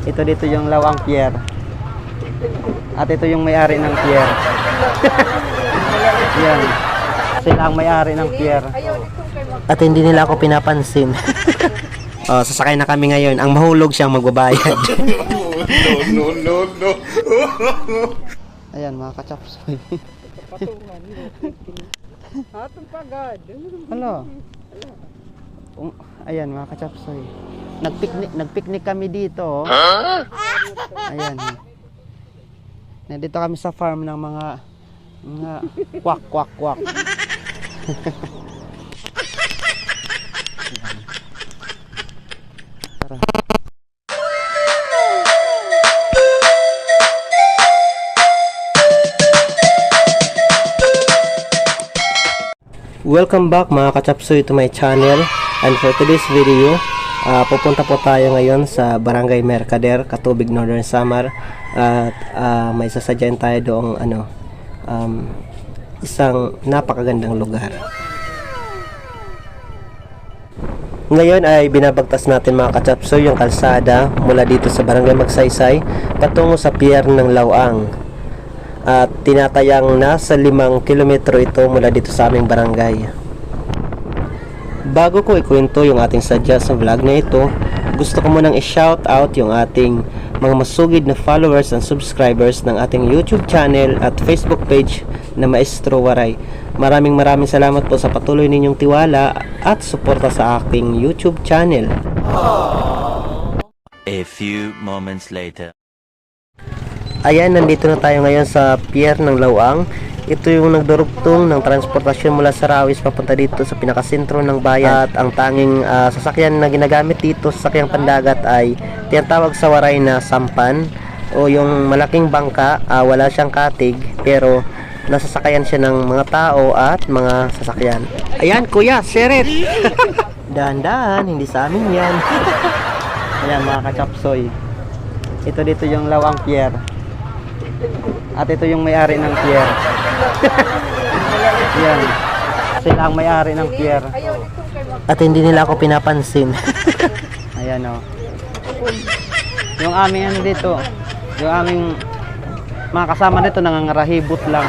Ito dito yung Lawang Pier. At ito yung may-ari ng pier. Yan. Sila ang may-ari ng pier. At hindi nila ako pinapansin. Sasakay na kami ngayon. Ang mahulog siyang magbabayad. No. Ayan mga kachapsoy. Hello. Ayan mga kachapsoy. Nagpiknik kami dito. Ayan. Nandito kami sa farm ng mga kwak. Tara. Welcome back mga kachapsoy to my channel, and for today's video pupunta po tayo ngayon sa Barangay Mercader, Catubig, Northern Samar, at may sasadyain tayo doong isang napakagandang lugar. Ngayon ay binabagtas natin mga kachapsoy yung kalsada mula dito sa Barangay Magsaysay patungo sa Pier ng Lawang, at tinatayang nasa 5 kilometro ito mula dito sa aming barangay. Bago ko ikwento yung ating sadya sa vlog na ito, gusto ko munang i-shout out yung ating mga masugid na followers and subscribers ng ating YouTube channel at Facebook page na Maestro Waray. Maraming salamat po sa patuloy ninyong tiwala at suporta sa aking YouTube channel. A few moments later. Ayan, nandito na tayo ngayon sa Pier ng Lawang. Ito yung nagdurugtong ng transportasyon mula sa Rawis papunta dito sa pinakasentro ng bayan. At ang tanging sasakyan na ginagamit dito sa sakyang pandagat ay tinatawag sa Waray na sampan, o yung malaking bangka. Wala siyang katig pero nasasakayan siya ng mga tao at mga sasakyan. Ayan kuya, seret! Dahan-dahan, hindi sa amin yan. Ayan mga kachapsoy. Ito dito yung Lawang Pier. At ito yung may-ari ng pier. Yan. Sila ang may-ari ng pier. At hindi nila ako pinapansin. Ayan o. Yung aming ano dito, yung aming mga kasama dito nangangarahibot lang.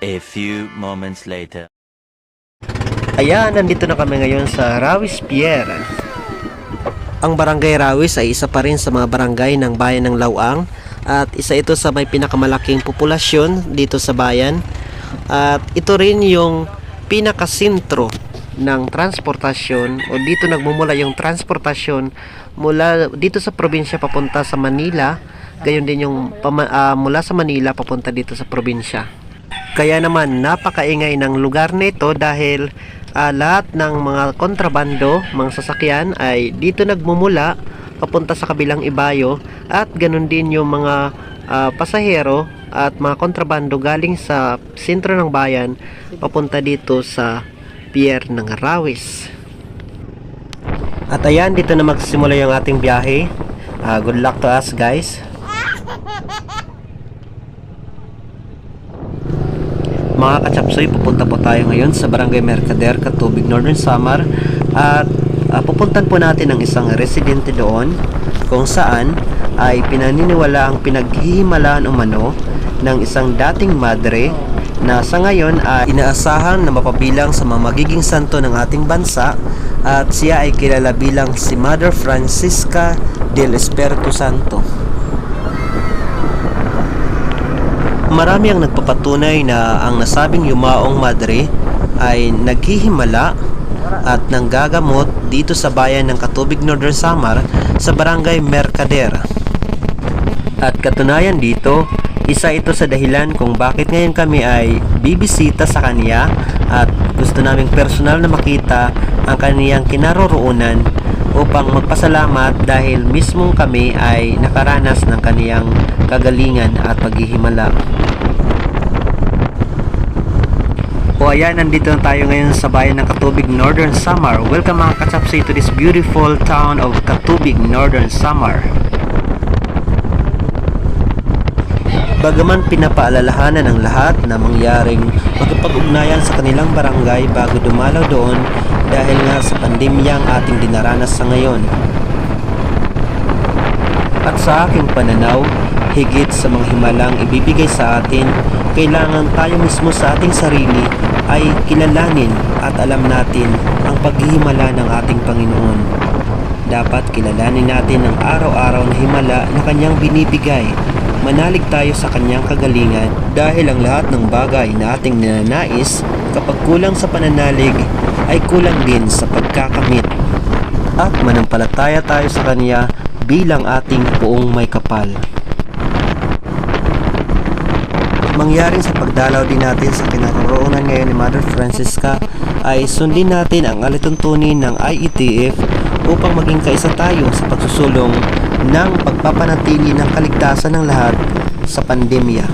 A few moments later. Ayan, nandito na kami ngayon sa Rawis Pier. Ang Barangay Rawis ay isa pa rin sa mga barangay ng bayan ng Lawang, at isa ito sa may pinakamalaking populasyon dito sa bayan, at ito rin yung pinakasentro ng transportasyon, o dito nagmumula yung transportasyon mula dito sa probinsya papunta sa Manila, gayon din yung mula sa Manila papunta dito sa probinsya. Kaya naman napakaingay ng lugar nito dahil lahat ng mga kontrabando, mga sasakyan ay dito nagmumula papunta sa kabilang ibayo, at ganun din yung mga pasahero at mga kontrabando galing sa sentro ng bayan papunta dito sa Pier ng Rawis. At ayan, dito na magsisimula yung ating biyahe. Good luck to us guys. Mga kachapsoy, pupunta po tayo ngayon sa Barangay Mercader, Catubig, Northern Samar, at pupuntan po natin ang isang residente doon kung saan ay pinaniniwala ang pinaghihimalaan umano ng isang dating madre na sa ngayon ay inaasahan na mapabilang sa mga magiging santo ng ating bansa, at siya ay kilala bilang si Mother Francisca del Espiritu Santo. Marami ang nagpapatunay na ang nasabing yumaong madre ay naghihimala at nanggagamot dito sa bayan ng Catubig, Northern Samar sa Barangay Mercader. At katunayan dito, isa ito sa dahilan kung bakit ngayon kami ay bibisita sa kanya at gusto naming personal na makita ang kaniyang kinaroroonan upang magpasalamat dahil mismong kami ay nakaranas ng kaniyang kagalingan at paghihimala. O ayan, nandito na tayo ngayon sa bayan ng Katubig, Northern Samar. Welcome mga katsapsoy to this beautiful town of Katubig, Northern Samar. Bagaman pinapaalalahanan ng lahat na mangyaring makipag-ugnayan sa kanilang barangay bago dumalaw doon dahil nga sa pandemya ang ating dinaranas sa ngayon. At sa aking pananaw, higit sa mga himalang ibibigay sa atin, kailangan tayo mismo sa ating sarili ay kilalanin at alam natin ang paghihimala ng ating Panginoon. Dapat kilalanin natin ang araw-araw na himala na kanyang binibigay. Manalig tayo sa kanyang kagalingan dahil ang lahat ng bagay na ating ninanais kapag kulang sa pananalig ay kulang din sa pagkakamit. At manampalataya tayo sa kanya bilang ating poong may kapal. Mangyaring sa pagdalaw din natin sa kinaroroonan ngayon ni Mother Francisca ay sundin natin ang alituntunin ng IETF upang maging kaisa tayo sa pagsusulong ng pagpapanatili ng kaligtasan ng lahat sa pandemya.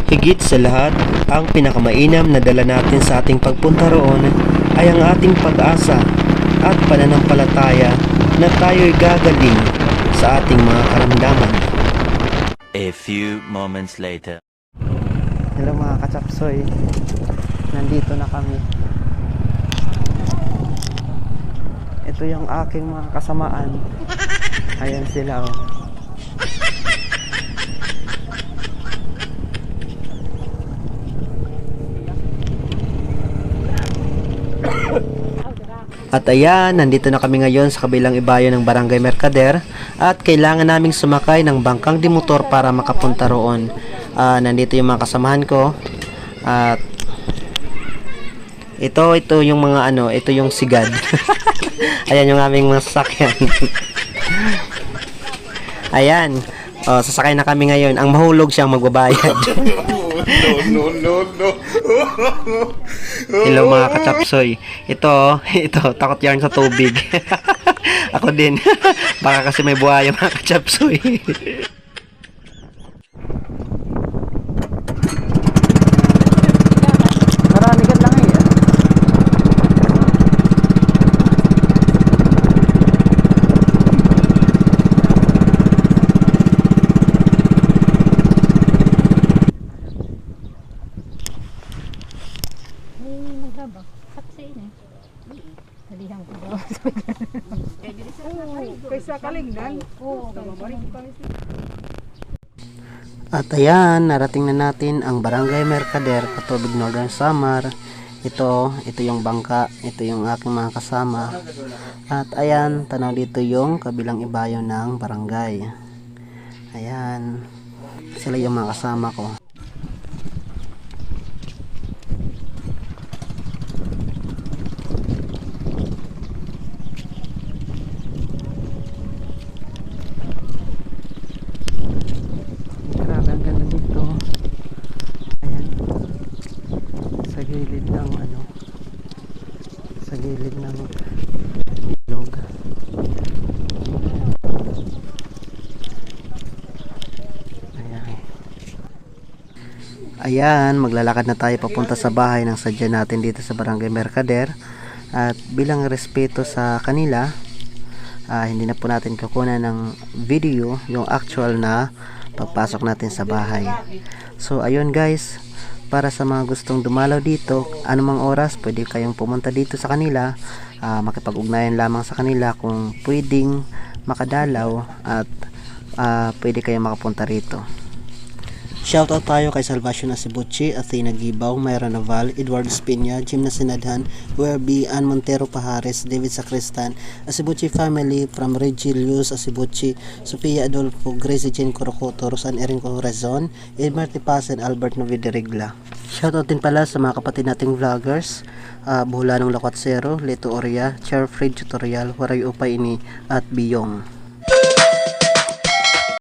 Higit sa lahat, ang pinakamainam na dala natin sa ating pagpunta roon ay ang ating pag-asa at pananampalataya na tayo'y gagaling sa ating mga karamdaman. A few moments later. Hello mga katsapsoy, nandito na kami. Ito yung aking mga kasamaan. Ayan sila oh. At ayan, nandito na kami ngayon sa kabilang ibayo ng Barangay Mercader at kailangan naming sumakay ng bangkang dimotor para makapunta roon. Nandito yung mga kasamahan ko at ito yung mga ito yung sigad. Ayan yung aming mga sasakyan. Ayan, sasakay na kami ngayon. Ang mahulog siyang magbabayad. No. Hello mga katsapsoy. Ito, takot yan sa tubig. Ako din. Baka kasi may buhaya mga katsapsoy. Marami ka lang eh. At ayan, narating na natin ang Barangay Mercader, Katubig, Northern Samar. Ito yung bangka, ito yung aking mga kasama. At ayan, tanaw dito yung kabilang ibayo ng barangay. Ayan, sila yung mga kasama ko. Sa gilid ng ilog. Ayan, maglalakad na tayo papunta sa bahay ng sadya natin dito sa Barangay Mercader. At bilang respeto sa kanila, hindi na po natin kukunan ng video yung actual na pagpasok natin sa bahay. So ayun guys, para sa mga gustong dumalaw dito, anumang oras pwede kayong pumunta dito sa kanila, makipag-ugnayan lamang sa kanila kung pwedeng makadalaw at pwede kayong makapunta rito. Shoutout tayo kay Salvacion Asibuchi, Athena Gibaw, Myra Naval, Edward Espina, Jim Nasinadhan, Werby, Ann Montero Pajares, David Sacristan, Asibuchi family from Regilius Asibuchi, Sofia Adolfo, Gracie Jane Corocoto, Rosan Erin Corazon, Edmar Tipasen, Albert Noviderigla. Shoutout din pala sa mga kapatid nating vloggers, Buhulanong Lakwatsero, Leto Oria, Chair Fred Tutorial, Waray Upay ini at Biyong.